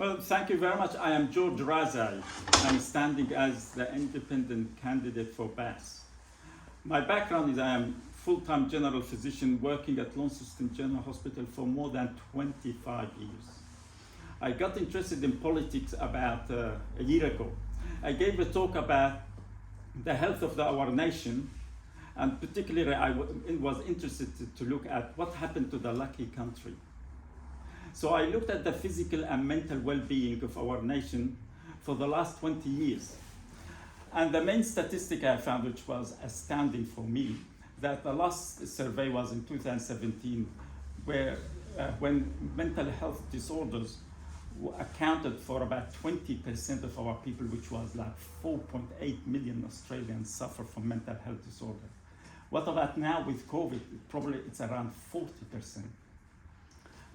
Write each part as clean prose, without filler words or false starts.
Well, thank you very much. I am George Razai. I'm standing as the independent candidate for BAS. My background is I am full-time general physician working at Launceston General Hospital for more than 25 years. I got interested in politics about a year ago. I gave a talk about the health of our nation, and particularly I was interested to look at what happened to the lucky country. So I looked at the physical and mental well-being of our nation for the last 20 years. And the main statistic I found, which was astounding for me, that the last survey was in 2017, where when mental health disorders accounted for about 20% of our people, which was like 4.8 million Australians suffer from mental health disorder. What about now with COVID? Probably it's around 40%.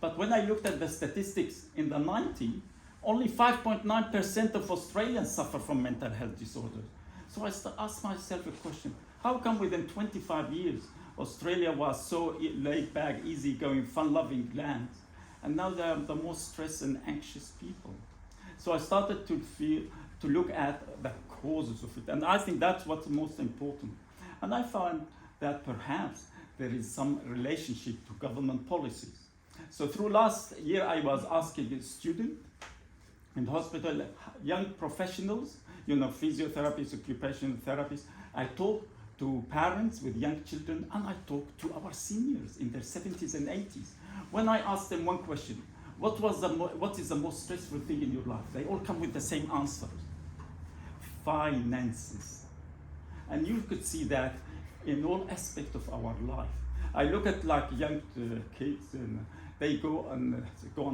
But when I looked at the statistics in the 90s, only 5.9% of Australians suffer from mental health disorders. So I asked myself a question: how come within 25 years, Australia was so laid back, easygoing, fun-loving land, and now they are the most stressed and anxious people? So I started to look at the causes of it, and I think that's what's most important. And I found that perhaps there is some relationship to government policies. So through last year, I was asking a student in the hospital, young professionals, physiotherapists, occupational therapists. I talked to parents with young children, and I talked to our seniors in their 70s and 80s. When I asked them one question, what is the most stressful thing in your life? They all come with the same answer: finances. And you could see that in all aspects of our life. I look at like young kids, and they go and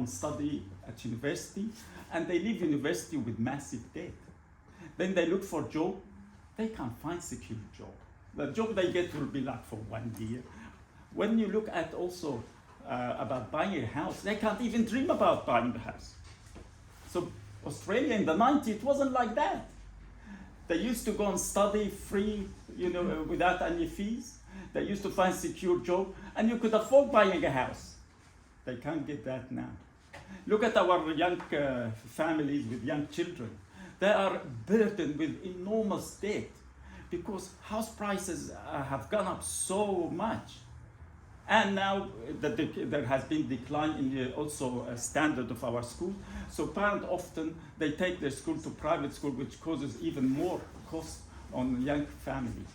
study at university, and they leave university with massive debt. Then they look for a job, they can't find secure job. The job they get will be like for 1 year. When you look at also about buying a house, they can't even dream about buying a house. So Australia in the 90s, it wasn't like that. They used to go and study free, without any fees. They used to find secure job, and you could afford buying a house. They can't get that now. Look at our young families with young children. They are burdened with enormous debt because house prices have gone up so much. And now there has been decline in the also standard of our school. So parents often, they take their school to private school, which causes even more cost on young families.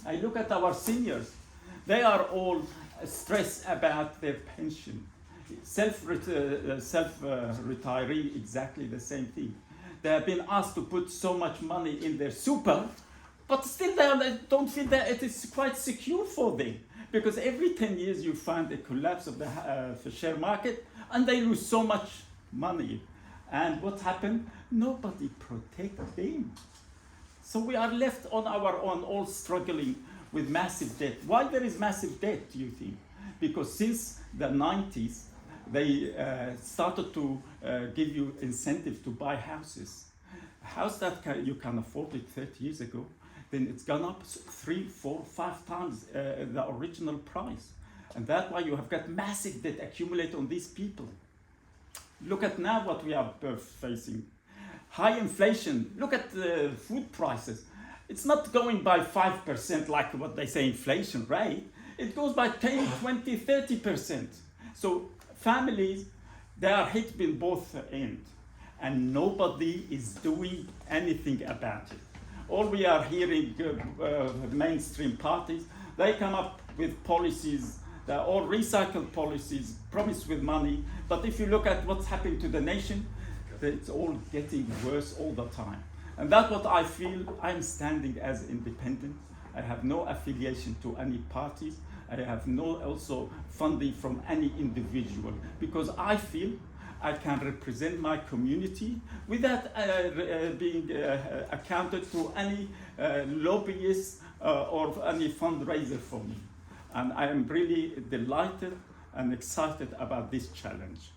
I look at our seniors. They are all stressed about their pension. Self-retiree, exactly the same thing. They have been asked to put so much money in their super, but still they don't feel that it is quite secure for them. Because every 10 years you find a collapse of the share market, and they lose so much money. And what happened? Nobody protects them. So we are left on our own, all struggling with massive debt. Why there is massive debt, do you think? Because since the 90s, they started to give you incentive to buy houses. A house that you can afford it 30 years ago, then it's gone up 3, 4, 5 times the original price. And that's why you have got massive debt accumulated on these people. Look at now what we are facing. High inflation. Look at the food prices. It's not going by 5% like what they say inflation rate. It goes by 10, 20, 30%. So families, they are hit in both ends. And nobody is doing anything about it. All we are hearing, mainstream parties, they come up with policies, they're all recycled policies, promised with money. But if you look at what's happening to the nation, it's all getting worse all the time. And that's what I feel. I'm standing as independent. I have no affiliation to any parties. I have no also funding from any individual, because I feel I can represent my community without being accounted to any lobbyist or any fundraiser for me. And I am really delighted and excited about this challenge.